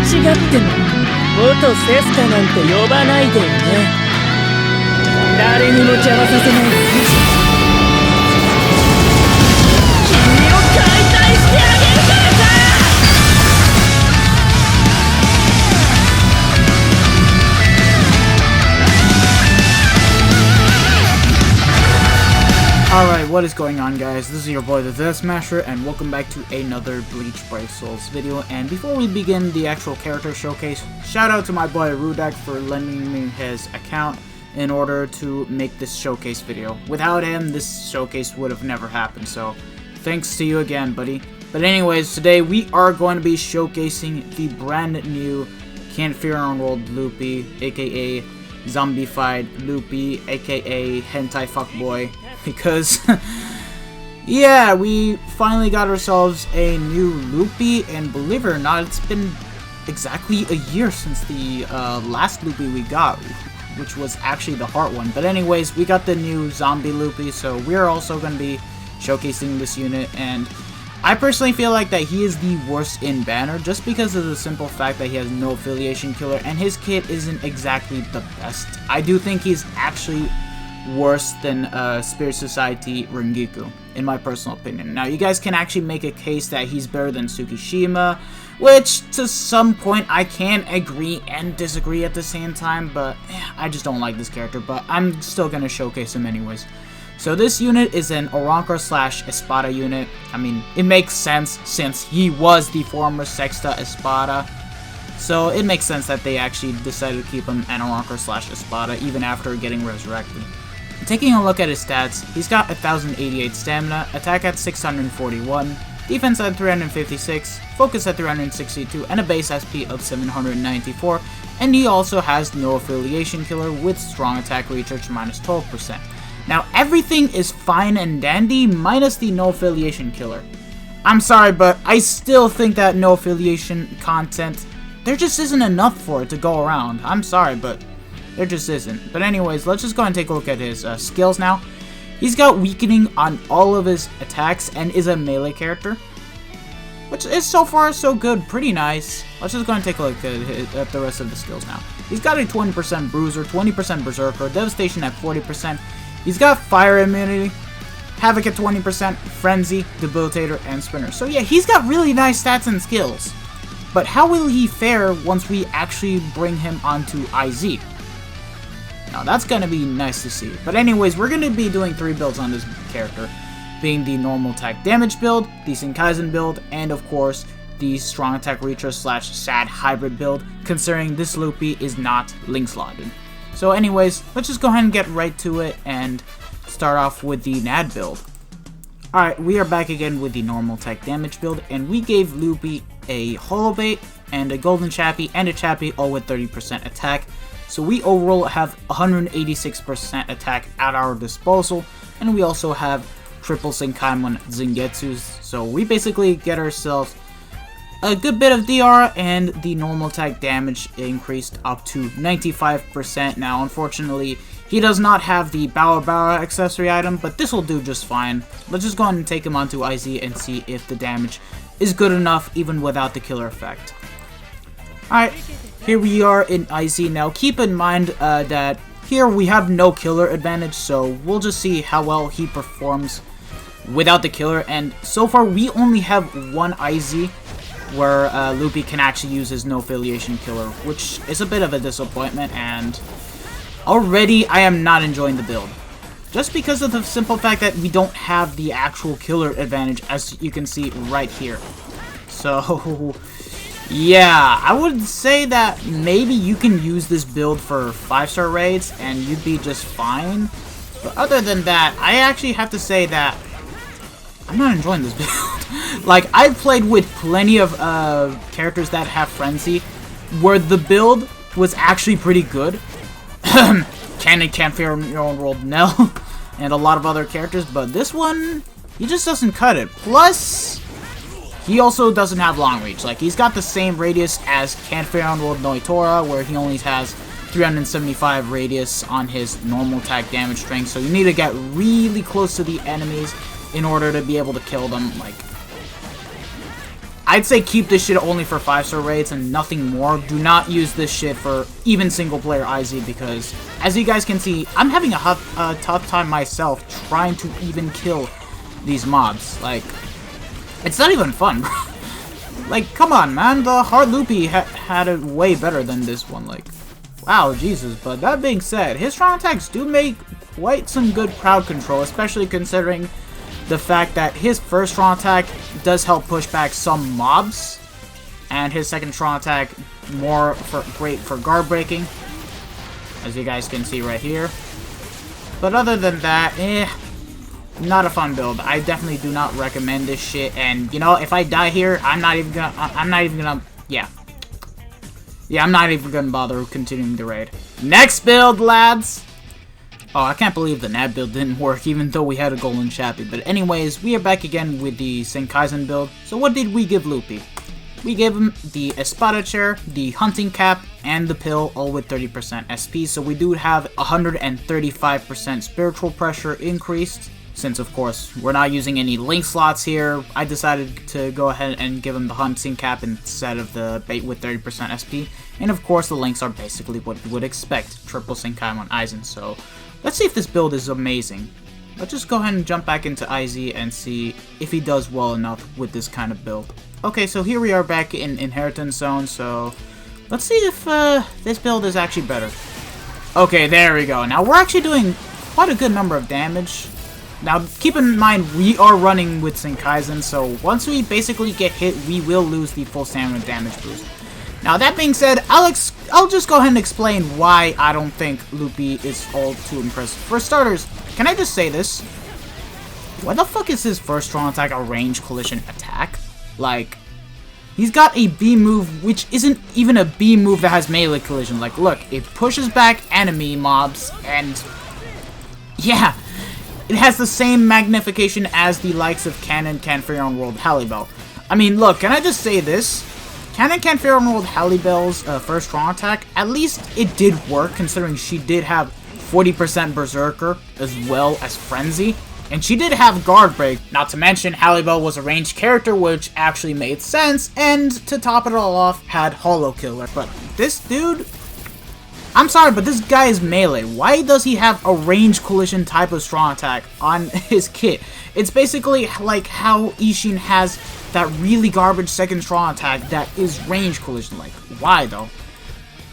違っても元セスカなんて呼ばないでよね。誰にも邪魔させないで君を解体してあげるからさ。Alright, what is going on, guys? This is your boy the Death Smasher, and welcome back to another Bleach Bright Souls video. And before we begin the actual character showcase, shout out to my boy Rudack for lending me his account in order to make this showcase video. Without him, this showcase would have never happened, so thanks to you again, buddy. But anyways, today we are going to be showcasing the brand new Can't Fear Unrolled Luppi, aka Zombified Luppi, aka Hentai Fuckboy. Because, yeah, we finally got ourselves a new Luppi, and believe it or not, it's been exactly a year since the last Luppi we got, which was actually the heart one. But anyways, we got the new zombie Luppi, so we're also going to be showcasing this unit, and I personally feel like that he is the worst in banner, just because of the simple fact that he has no affiliation killer, and his kit isn't exactly the best. I do think he's actually worse than Spirit Society Rengiku, in my personal opinion. Now, you guys can actually make a case that he's better than Tsukishima, which to some point I can agree and disagree at the same time, but I just don't like this character, but I'm still going to showcase him anyways. So this unit is an Orankar / Espada unit. I mean, it makes sense since he was the former Sexta Espada. So it makes sense that they actually decided to keep him an Orankar / Espada even after getting resurrected. Taking a look at his stats, he's got 1088 stamina, attack at 641, defense at 356, focus at 362, and a base SP of 794, and he also has no affiliation killer with strong attack recharge minus 12%. Now everything is fine and dandy minus the no affiliation killer. I'm sorry, but I still think that no affiliation content, there just isn't enough for it to go around. I'm sorry, but there just isn't. But anyways, let's just go and take a look at his skills now. He's got weakening on all of his attacks and is a melee character, which is so far so good, pretty nice. Let's just go and take a look at the rest of the skills now. He's got a 20% bruiser, 20% berserker, devastation at 40%. He's got fire immunity, havoc at 20%, frenzy, debilitator, and sprinter. So yeah, he's got really nice stats and skills. But how will he fare once we actually bring him onto IZ? Now that's gonna be nice to see. But anyways, we're gonna be doing 3 builds on this character, being the normal attack damage build, the SENKAIZEN build, and of course the strong attack recharge / sad hybrid build, considering this Luppi is not link slotted. So anyways, let's just go ahead and get right to it and start off with the NAD build. Alright, we are back again with the normal attack damage build, and we gave Luppi a holobait and a golden chappie and a chappie, all with 30% attack. So we overall have 186% attack at our disposal, and we also have triple Senkaimon Zengetsus. So we basically get ourselves a good bit of DR, and the normal attack damage increased up to 95%. Now, unfortunately, he does not have the Bawa accessory item, but this will do just fine. Let's just go ahead and take him onto IZ and see if the damage is good enough even without the killer effect. Alright, here we are in IZ. Now, keep in mind that here we have no killer advantage, so we'll just see how well he performs without the killer. And so far, we only have one IZ where Luppi can actually use his no affiliation killer, which is a bit of a disappointment, and already I am not enjoying the build. Just because of the simple fact that we don't have the actual killer advantage, as you can see right here. So yeah, I would say that maybe you can use this build for 5-star raids and you'd be just fine. But other than that, I actually have to say that I'm not enjoying this build. Like, I've played with plenty of characters that have frenzy, where the build was actually pretty good. Can't Fear Your Own World Nell, and a lot of other characters, but this one, he just doesn't cut it. Plus, he also doesn't have long reach. Like, he's got the same radius as Can't Fear Your Own World Noitora, where he only has 375 radius on his normal attack damage strength, so you need to get really close to the enemies in order to be able to kill them. Like, I'd say keep this shit only for 5-star raids and nothing more. Do not use this shit for even single-player IZ because, as you guys can see, I'm having a tough time myself trying to even kill these mobs. Like, it's not even fun, bro. Like, come on, man. The Hard Luppi had it way better than this one. Like, wow, Jesus. But that being said, his strong attacks do make quite some good crowd control, especially considering the fact that his first strong attack does help push back some mobs, and his second strong attack great for guard breaking, as you guys can see right here. But other than that, not a fun build. I definitely do not recommend this shit. And you know, if I die here, I'm not even gonna bother continuing the raid. Next build, lads. Oh, I can't believe the NAD build didn't work, even though we had a golden chappy. But anyways, we are back again with the SENKAIZEN build. So what did we give Luppi? We gave him the Espada chair, the hunting cap, and the pill, all with 30% SP. So we do have 135% spiritual pressure increased. Since, of course, we're not using any link slots here, I decided to go ahead and give him the hunting cap instead of the bait with 30% SP. And of course, the links are basically what you would expect. Triple SENKAIZEN. So let's see if this build is amazing. Let's just go ahead and jump back into IZ and see if he does well enough with this kind of build. Okay, so here we are back in Inheritance Zone, so let's see if this build is actually better. Okay, there we go. Now, we're actually doing quite a good number of damage. Now, keep in mind, we are running with SENKAIZEN, so once we basically get hit, we will lose the full stamina damage boost. Now, that being said, I'll just go ahead and explain why I don't think Luppi is all too impressive. For starters, can I just say this? Why the fuck is his first strong attack a range collision attack? Like, he's got a B move, which isn't even a B move that has melee collision. Like, look, it pushes back enemy mobs, and yeah, it has the same magnification as the likes of Canon Canfarion World Hallibell. I mean, look, can I just say this? Canon Canfarion World Hallibell's first strong attack, at least it did work, considering she did have 40% Berserker as well as Frenzy. And she did have Guard Break, not to mention Hallibell was a ranged character, which actually made sense, and to top it all off, had Hollow Killer. But this dude, I'm sorry, but this guy is melee. Why does he have a range collision type of strong attack on his kit? It's basically like how Ishin has that really garbage second strong attack that is range collision. Like, why though?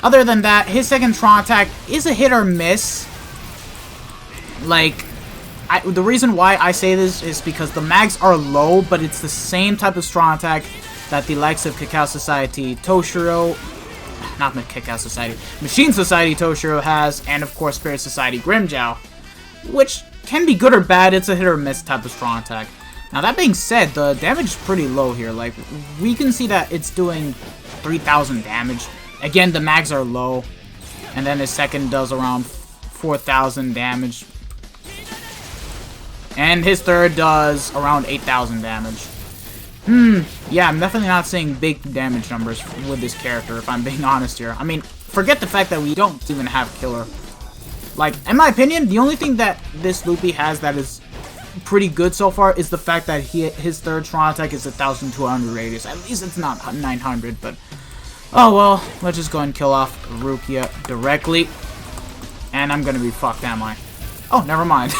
Other than that, his second strong attack is a hit or miss. Like, the reason why I say this is because the mags are low, but it's the same type of strong attack that the likes of Cacao Society Toshiro, not Cacao Society, Machine Society Toshiro has, and of course Spirit Society Grimjow, which can be good or bad. It's a hit or miss type of strong attack. Now, that being said, the damage is pretty low here. Like, we can see that it's doing 3,000 damage. Again, the mags are low, and then his second does around 4,000 damage. And his third does around 8,000 damage. Yeah, I'm definitely not seeing big damage numbers with this character, if I'm being honest here. I mean, forget the fact that we don't even have Killer. Like, in my opinion, the only thing that this Luppi has that is pretty good so far is the fact that his third strong attack is 1,200 radius. At least it's not 900, but oh well. Let's just go and kill off Rukia directly. And I'm gonna be fucked, am I? Oh, never mind.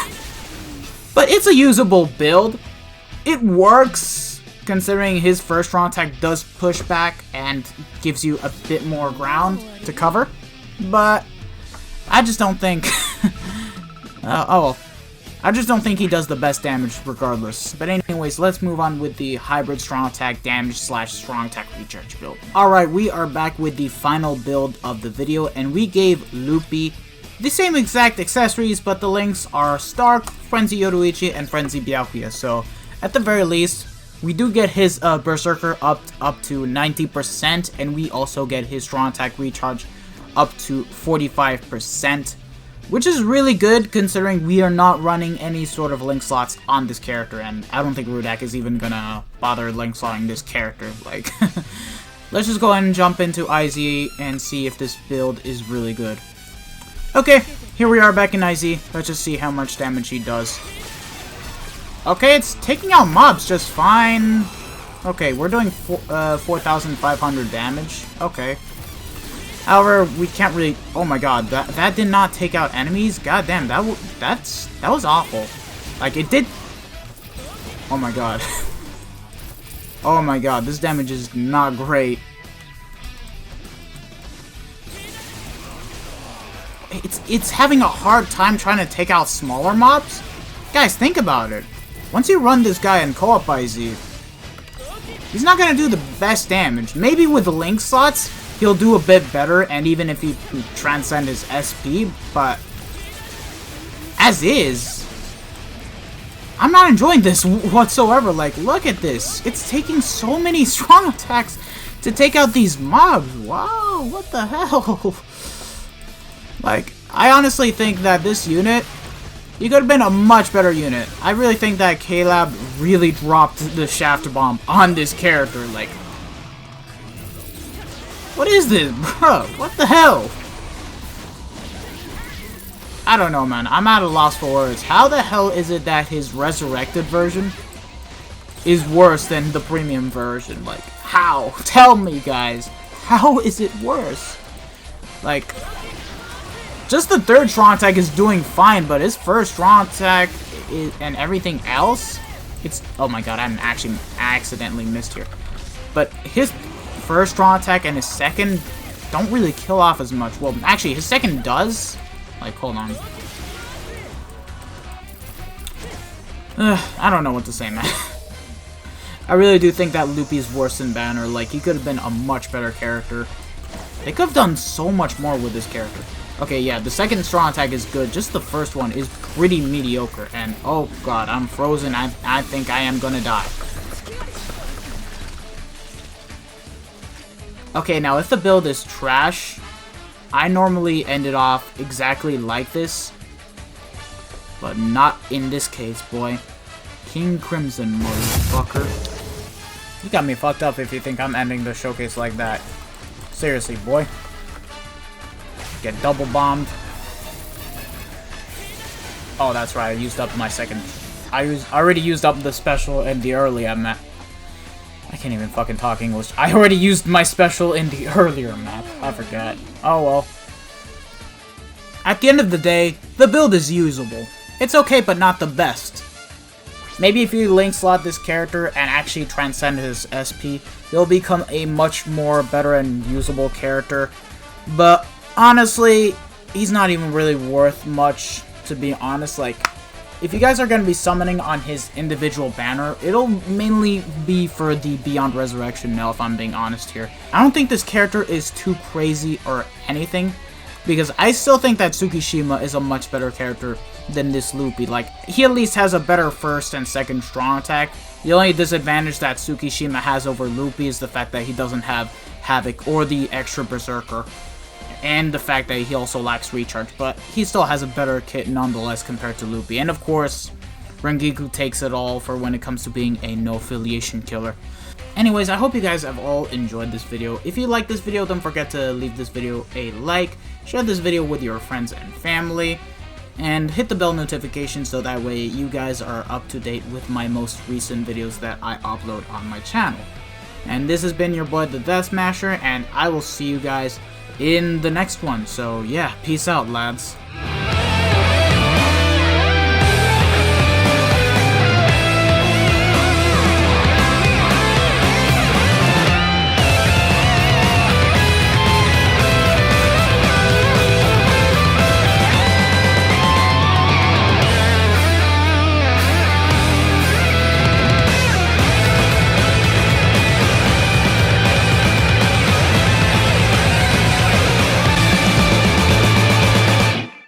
But it's a usable build. It works, considering his first strong attack does push back and gives you a bit more ground to cover. But I just don't think I just don't think he does the best damage regardless. But anyways, let's move on with the hybrid strong attack damage / strong attack recharge build. Alright, we are back with the final build of the video, and we gave Luppi the same exact accessories, but the links are Stark, Frenzy Yoruichi, and Frenzy Byakuya. So at the very least, we do get his Berserker up to 90%, and we also get his strong attack recharge up to 45%. Which is really good, considering we are not running any sort of link slots on this character, and I don't think Rudack is even gonna bother link slotting this character. Like, let's just go ahead and jump into IZ and see if this build is really good. Okay, here we are back in IZ. Let's just see how much damage he does. Okay, it's taking out mobs just fine. Okay, we're doing 4,500 damage. Okay. However, we can't really... Oh my god, that did not take out enemies? God damn, that was awful. Like, it did... Oh my god. Oh my god, this damage is not great. It's having a hard time trying to take out smaller mobs? Guys, think about it. Once you run this guy in co-op IZ, he's not gonna do the best damage. Maybe with the link slots, he'll do a bit better, and even if he transcend his SP, but as is, I'm not enjoying this whatsoever. Like, look at this. It's taking so many strong attacks to take out these mobs. Wow, what the hell? Like, I honestly think that this unit, you could have been a much better unit. I really think that K-Lab really dropped the shaft bomb on this character. Like, what is this, bro? What the hell? I don't know, man. I'm at a loss for words. How the hell is it that his resurrected version is worse than the premium version? Like, how? Tell me, guys. How is it worse? Like, just the third strong attack is doing fine, but his first strong attack and everything else, it's... Oh my god, I'm actually accidentally missed here. But his first strong attack and his second don't really kill off as much. Well, actually, his second does. Like, hold on. I don't know what to say, man. I really do think that Luppi is worse than Banner. Like, he could have been a much better character. They could have done so much more with this character. Okay, yeah, the second strong attack is good. Just the first one is pretty mediocre. And, oh god, I'm frozen. I think I am gonna die. Okay, now if the build is trash, I normally end it off exactly like this. But not in this case, boy. King Crimson, motherfucker. You got me fucked up if you think I'm ending the showcase like that. Seriously, boy. Get double bombed. Oh, that's right. I used up my second. I already used up the special in the earlier map. I can't even fucking talk English. I already used my special in the earlier map. I forgot. Oh well. At the end of the day, the build is usable. It's okay, but not the best. Maybe if you link slot this character and actually transcend his SP, he'll become a much more better and usable character. But honestly, he's not even really worth much, to be honest. Like, if you guys are going to be summoning on his individual banner, it'll mainly be for the Beyond Resurrection now, if I'm being honest here. I don't think this character is too crazy or anything, because I still think that Tsukishima is a much better character than this Luppi. Like, he at least has a better first and second strong attack. The only disadvantage that Tsukishima has over Luppi is the fact that he doesn't have Havoc or the extra Berserker, and the fact that he also lacks recharge, but he still has a better kit nonetheless compared to Luppi. And of course, Rengiku takes it all for when it comes to being a no-affiliation killer. Anyways, I hope you guys have all enjoyed this video. If you like this video, don't forget to leave this video a like, share this video with your friends and family, and hit the bell notification so that way you guys are up to date with my most recent videos that I upload on my channel. And this has been your boy, the Death Smasher, and I will see you guys in the next one. So yeah, peace out, lads.